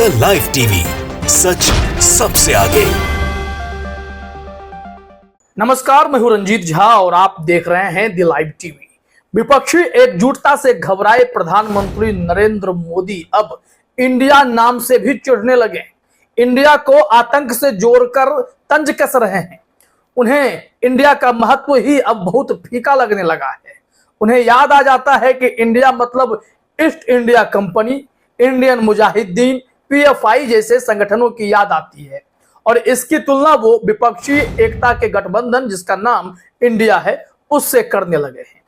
The live TV, सच सबसे आगे। नमस्कार, मैं हूं रंजीत झा और आप देख रहे हैं द लाइव टीवी। विपक्षी एकजुटता से घबराए प्रधानमंत्री नरेंद्र मोदी अब इंडिया नाम से भी चिढ़ने लगे। इंडिया को आतंक से जोड़कर तंज कस रहे हैं। उन्हें इंडिया का महत्व ही अब बहुत फीका लगने लगा है। उन्हें याद आ जाता है कि इंडिया मतलब east India company, Indian Mujahideen, PFI जैसे संगठनों की याद आती है और इसकी तुलना वो विपक्षी एकता के गठबंधन जिसका नाम इंडिया है उससे करने लगे हैं।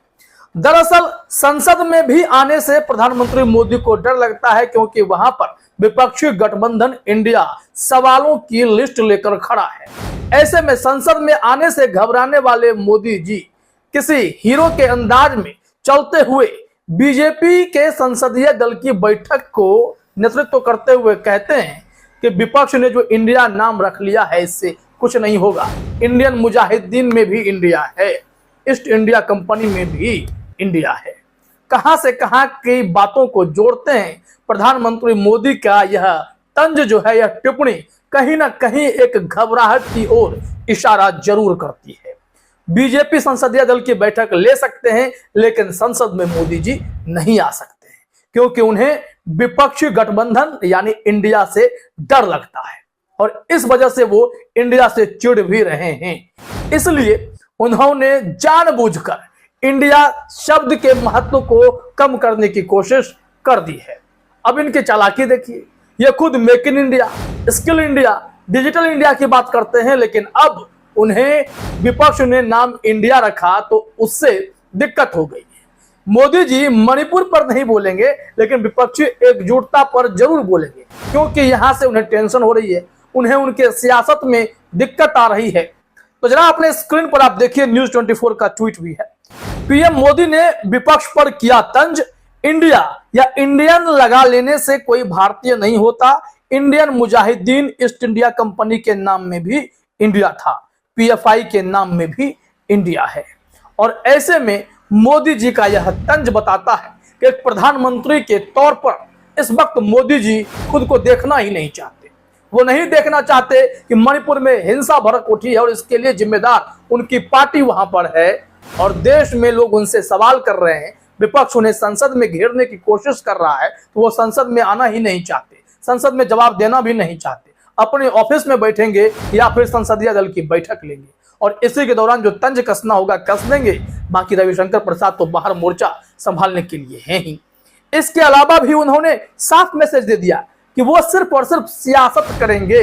दरअसल संसद में भी आने से प्रधानमंत्री मोदी को डर लगता है, क्योंकि वहां पर विपक्षी गठबंधन इंडिया सवालों की लिस्ट लेकर खड़ा है। ऐसे में संसद में आने से घबराने वाले मोदी जी किसी हीरो के अंदाज में चलते हुए बीजेपी के संसदीय दल की बैठक को नेतृत्व करते हुए कहते हैं कि विपक्ष ने जो इंडिया नाम रख लिया है इससे कुछ नहीं होगा। इंडियन मुजाहिदीन में भी इंडिया है, ईस्ट इंडिया कंपनी में भी इंडिया है। कहां से कहां की बातों को जोड़ते हैं प्रधानमंत्री मोदी का यह तंज जो है, यह टिप्पणी कहीं ना कहीं एक घबराहट की ओर इशारा जरूर करती है। बीजेपी संसदीय दल की बैठक ले सकते हैं लेकिन संसद में मोदी जी नहीं आ सकते हैं, क्योंकि उन्हें विपक्षी गठबंधन यानी इंडिया से डर लगता है और इस वजह से वो इंडिया से चिढ़ भी रहे हैं। इसलिए उन्होंने जानबूझकर इंडिया शब्द के महत्व को कम करने की कोशिश कर दी है। अब इनकी चालाकी देखिए, ये खुद make in India, skill India, digital India की बात करते हैं, लेकिन अब उन्हें विपक्ष ने नाम इंडिया रखा तो उससे दिक्कत हो गई। मोदी जी मणिपुर पर नहीं बोलेंगे लेकिन विपक्षी एकजुटता पर जरूर बोलेंगे, क्योंकि यहां से उन्हें टेंशन हो रही है, उन्हें उनके सियासत में दिक्कत आ रही है। तो जरा अपने स्क्रीन पर आप देखिए, न्यूज 24 का ट्वीट भी है। पीएम मोदी ने विपक्ष पर किया तंज, इंडिया या इंडियन लगा लेने से कोई भारतीय नहीं होता। Indian Mujahideen east India company के नाम में भी इंडिया था, पीएफआई के नाम में भी इंडिया है। और ऐसे में मोदी जी का यह तंज बताता है कि एक प्रधानमंत्री के तौर पर इस वक्त मोदी जी खुद को देखना ही नहीं चाहते। वो नहीं देखना चाहते कि मणिपुर में हिंसा भड़क उठी है और इसके लिए जिम्मेदार उनकी पार्टी वहां पर है और देश में लोग उनसे सवाल कर रहे हैं। विपक्ष उन्हें संसद में घेरने की कोशिश कर रहा है तो वो संसद में आना ही नहीं चाहते, संसद में जवाब देना भी नहीं चाहते। अपने ऑफिस में बैठेंगे या फिर संसदीय दल की बैठक लेंगे और इसी के दौरान जो तंज कसना होगा कस देंगे। बाकी रविशंकर प्रसाद तो बाहर मोर्चा संभालने के लिए हैं ही। इसके अलावा भी उन्होंने साफ मैसेज दे दिया कि वो सिर्फ और सिर्फ सियासत करेंगे।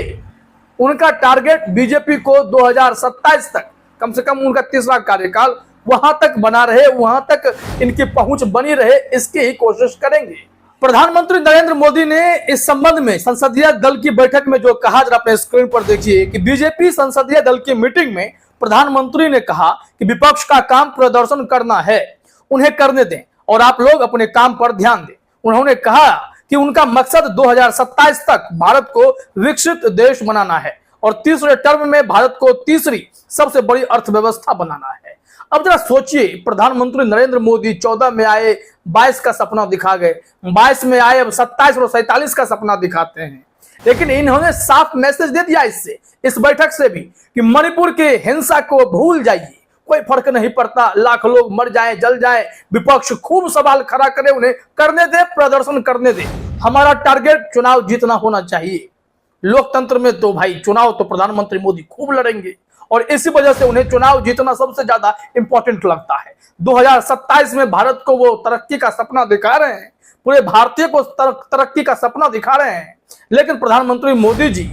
उनका टारगेट बीजेपी को 2027 तक, कम से कम उनका तीसरा कार्यकाल वहां तक बना रहे, वहां तक इनकी पहुंच बनी रहे, इसकी ही कोशिश करेंगे। प्रधानमंत्री नरेंद्र मोदी ने इस संबंध में संसदीय दल की बैठक में जो कहा, जरा अपने स्क्रीन पर देखिए कि बीजेपी संसदीय दल की मीटिंग में प्रधानमंत्री ने कहा कि विपक्ष का काम प्रदर्शन करना है, उन्हें करने दें और आप लोग अपने काम पर ध्यान दें। उन्होंने कहा कि उनका मकसद 2027 तक भारत को विकसित देश बनाना है और तीसरे टर्म में भारत को तीसरी सबसे बड़ी अर्थव्यवस्था बनाना है। अब जरा सोचिए, प्रधानमंत्री नरेंद्र मोदी 14 में आए 22 का सपना दिखा गए, 22 में आए अब 27 और 47 का सपना दिखाते हैं। लेकिन इन्होंने साफ मैसेज दे दिया इस बैठक से भी कि मणिपुर के हिंसा को भूल जाइए, कोई फर्क नहीं पड़ता, लाख लोग मर जाएं, जल जाएं, विपक्ष खूब सवाल खड़ा करे, उन्हें करने दे, प्रदर्शन करने दे। हमारा टारगेट चुनाव जीतना होना चाहिए। लोकतंत्र में तो भाई चुनाव तो प्रधानमंत्री मोदी खूब लड़ेंगे और इसी वजह से उन्हें चुनाव जीतना सबसे ज्यादा इंपॉर्टेंट लगता है। 2027 में भारत को वो तरक्की का सपना दिखा रहे हैं, पूरे भारतीय को तरक्की का सपना दिखा रहे हैं। लेकिन प्रधानमंत्री मोदी जी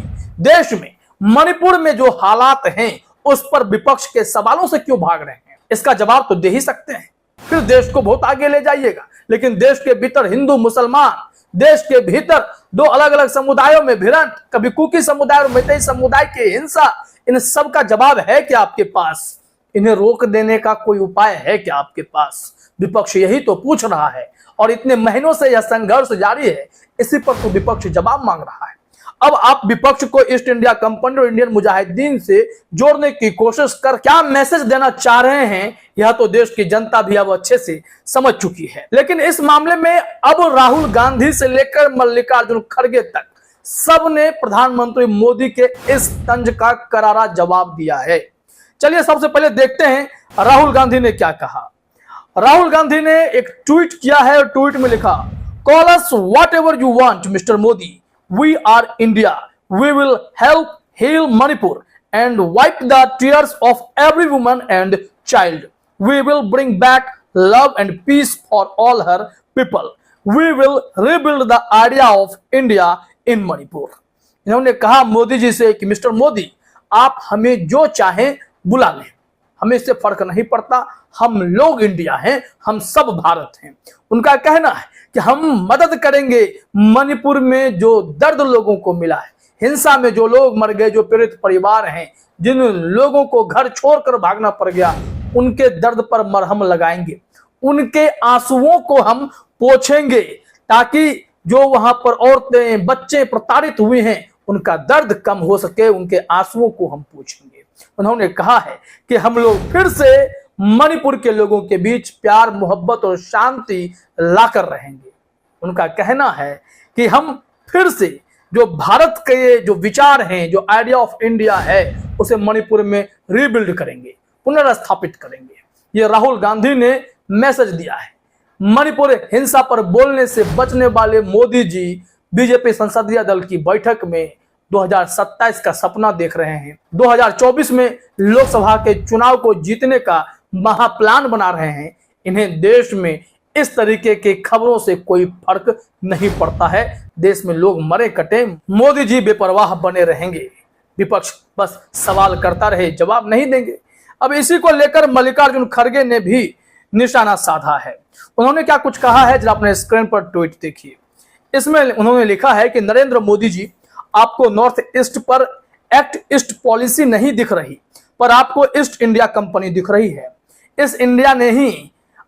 देश में मणिपुर में जो हालात हैं उस पर विपक्ष के सवालों से क्यों भाग रहे हैं, इसका जवाब तो दे ही सकते हैं, फिर देश को बहुत आगे ले जाइएगा। लेकिन देश के भीतर हिंदू मुसलमान, देश के भीतर दो अलग अलग समुदायों में भिड़ंत, कभी कुकी समुदाय और मैतेई समुदाय की हिंसा, इन सब का जवाब है क्या आपके पास? इन्हें रोक देने का कोई उपाय है क्या आपके पास? विपक्ष यही तो पूछ रहा है और इतने महीनों से यह संघर्ष जारी है, इसी पर तो विपक्ष जवाब मांग रहा है। अब आप विपक्ष को ईस्ट इंडिया कंपनी और इंडियन मुजाहिदीन से जोड़ने की कोशिश कर क्या मैसेज देना चाह रहे हैं, यह तो देश की जनता भी अब अच्छे से समझ चुकी है। लेकिन इस मामले में अब राहुल गांधी से लेकर मल्लिकार्जुन खड़गे तक सब ने प्रधानमंत्री मोदी के इस तंज का करारा जवाब दिया है। चलिए सबसे पहले देखते हैं राहुल गांधी ने क्या कहा। राहुल गांधी ने एक ट्वीट किया है और ट्वीट में लिखा, call us whatever you want mister Modi, we are India, we will help heal Manipur and wipe the tears of every woman and child, we will bring back love and peace for all her people, we will rebuild the idea of India in Manipur. इन्होंने कहा मोदी जी से कि mister Modi, आप हमें जो चाहें बुला लें, हमें इससे फर्क नहीं पड़ता, हम लोग इंडिया हैं, हम सब भारत हैं। उनका कहना है कि हम मदद करेंगे मणिपुर में जो दर्द लोगों को मिला है, हिंसा में जो लोग मर गए, जो पीड़ित परिवार हैं, जिन लोगों को घर छोड़कर भागना पड़ गया, उनके दर्द पर मरहम लगाएंगे, उनके आंसुओं को हम पोंछेंगे, ताकि जो वहां पर औरतें बच्चे प्रताड़ित हुए हैं उनका दर्द कम हो सके, उनके आंसुओं को हम पोंछेंगे। उन्होंने कहा है कि हम लोग फिर से मणिपुर के लोगों के बीच प्यार, मोहब्बत और शांति लाकर रहेंगे। उनका कहना है कि हम फिर से जो भारत के जो विचार हैं, जो आइडिया ऑफ इंडिया है, उसे मणिपुर में रीबिल्ड करेंगे, पुनर्स्थापित करेंगे। ये राहुल गांधी ने मैसेज दिया है। मणिपुर हिंसा पर बोलने से बचने वाले मोदी जी बीजेपी संसदीय दल की बैठक में 2027 का सपना देख रहे हैं। 2024 में लोकसभा के चुनाव को जीतने का महाप्लान बना रहे हैं। इन्हें देश में इस तरीके की खबरों से कोई फर्क नहीं पड़ता है। देश में लोग मरे कटे, मोदी जी बेपरवाह बने रहेंगे, विपक्ष बस सवाल करता रहे, जवाब नहीं देंगे। अब इसी को लेकर मल्लिकार्जुन खड़गे ने भी निशाना साधा है। उन्होंने क्या कुछ कहा है जरा अपने स्क्रीन पर ट्वीट देखिए। इसमें उन्होंने लिखा है कि नरेंद्र मोदी जी, आपको नॉर्थ ईस्ट पर एक्ट ईस्ट पॉलिसी नहीं दिख रही, पर आपको ईस्ट इंडिया कंपनी दिख रही है। इस इंडिया ने ही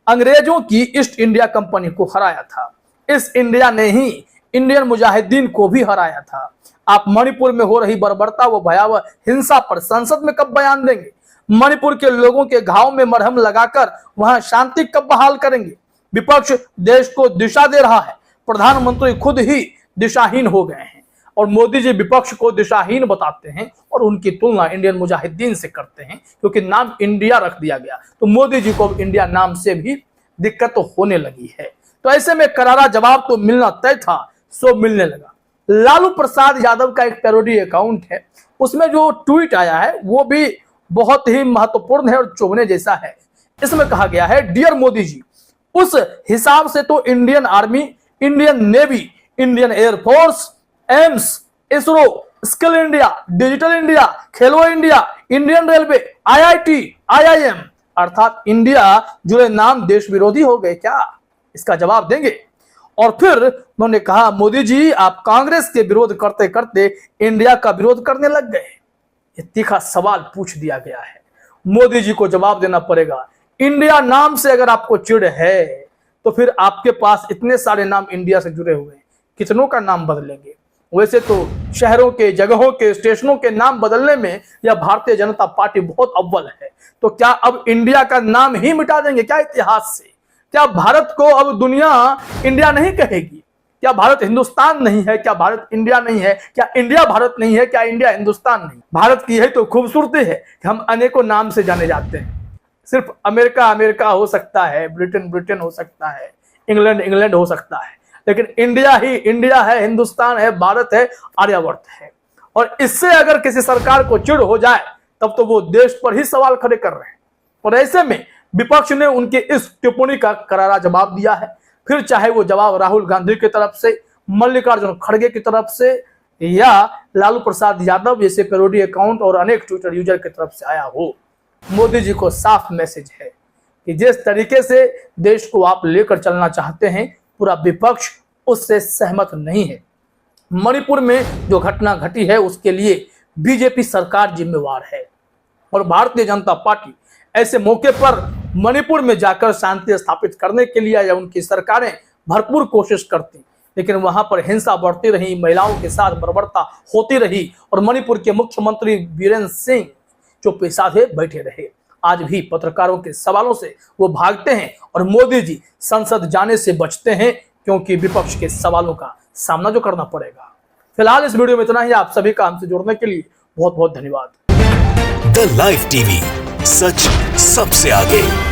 अंग्रेजों की ईस्ट इंडिया कंपनी को हराया था। इस इंडिया ने ही इंडियन मुजाहिदीन को भी हराया था। आप मणिपुर में हो रही बर्बरता व भयावह हिंसा पर संसद में कब बयान देंगे? मणिपुर के लोगों के घाव में मरहम लगाकर वहां शांति कब बहाल करेंगे? विपक्ष देश को दिशा दे रहा है, प्रधानमंत्री खुद ही दिशाहीन हो गए हैं और मोदी जी विपक्ष को दिशाहीन बताते हैं और उनकी तुलना इंडियन मुजाहिदीन से करते हैं, क्योंकि नाम इंडिया रख दिया गया तो मोदी जी को इंडिया नाम से भी दिक्कत तो होने लगी है। तो ऐसे में करारा जवाब तो मिलना तय था, सो मिलने लगा। लालू प्रसाद यादव का एक पैरोडी अकाउंट है, उसमें जो ट्वीट आया है वो भी बहुत ही महत्वपूर्ण है और चुभने जैसा है। इसमें कहा गया है, डियर मोदी जी, उस हिसाब से तो Indian army, Indian navy, Indian air force, AIIMS, ISRO, skill India, digital India, Khelo India, Indian railway, IIT, IIM अर्थात इंडिया जुड़े नाम देश विरोधी हो गए क्या? इसका जवाब देंगे। और फिर उन्होंने कहा, मोदी जी आप कांग्रेस के विरोध करते करते इंडिया का विरोध करने लग गए। ये तीखा सवाल पूछ दिया गया है, मोदी जी को जवाब देना पड़ेगा। इंडिया नाम से अगर आपको चिढ़ है तो फिर आपके पास इतने सारे नाम इंडिया से जुड़े हुए हैं, कितनों का नाम बदलेंगे? वैसे तो शहरों के, जगहों के, स्टेशनों के नाम बदलने में यह भारतीय जनता पार्टी बहुत अव्वल है। तो क्या अब इंडिया का नाम ही मिटा देंगे क्या इतिहास से? क्या भारत को अब दुनिया इंडिया नहीं कहेगी? क्या भारत हिंदुस्तान नहीं है? क्या भारत इंडिया नहीं है? क्या इंडिया भारत नहीं है? क्या इंडिया हिंदुस्तान नहीं? भारत की यही तो खूबसूरती है कि हम अनेकों नाम से जाने जाते हैं। सिर्फ अमेरिका अमेरिका हो सकता है, ब्रिटेन ब्रिटेन हो सकता है, इंग्लैंड इंग्लैंड हो सकता है, लेकिन इंडिया ही इंडिया है, हिंदुस्तान है, भारत है, आर्यावर्त है। और इससे अगर किसी सरकार को चिढ़ हो जाए तब तो वो देश पर ही सवाल खड़े कर रहे हैं। और ऐसे में विपक्ष ने उनके इस टिप्पणी का करारा जवाब दिया है। फिर चाहे वो जवाब राहुल गांधी की तरफ से, मल्लिकार्जुन खड़गे की तरफ से या लालू प्रसाद यादव जैसे पैरोडी अकाउंट और अनेक ट्विटर यूजर की तरफ से आया हो, मोदी जी को साफ मैसेज है कि जिस तरीके से देश को आप लेकर चलना चाहते हैं, पूरा विपक्ष उससे सहमत नहीं है। मणिपुर में जो घटना घटी है उसके लिए बीजेपी सरकार जिम्मेवार है और भारतीय जनता पार्टी ऐसे मौके पर मणिपुर में जाकर शांति स्थापित करने के लिए या उनकी सरकारें भरपूर कोशिश करती, लेकिन वहां पर हिंसा बढ़ती रही, महिलाओं के साथ बर्बरता होती रही और मणिपुर के मुख्यमंत्री बीरेन सिंह चुप्पी साधे बैठे रहे। आज भी पत्रकारों के सवालों से वो भागते हैं और मोदी जी संसद जाने से बचते हैं, क्योंकि विपक्ष के सवालों का सामना जो करना पड़ेगा। फिलहाल इस वीडियो में इतना ही। आप सभी का हमसे जुड़ने के लिए बहुत बहुत धन्यवाद। द लाइव टीवी, सच सबसे आगे।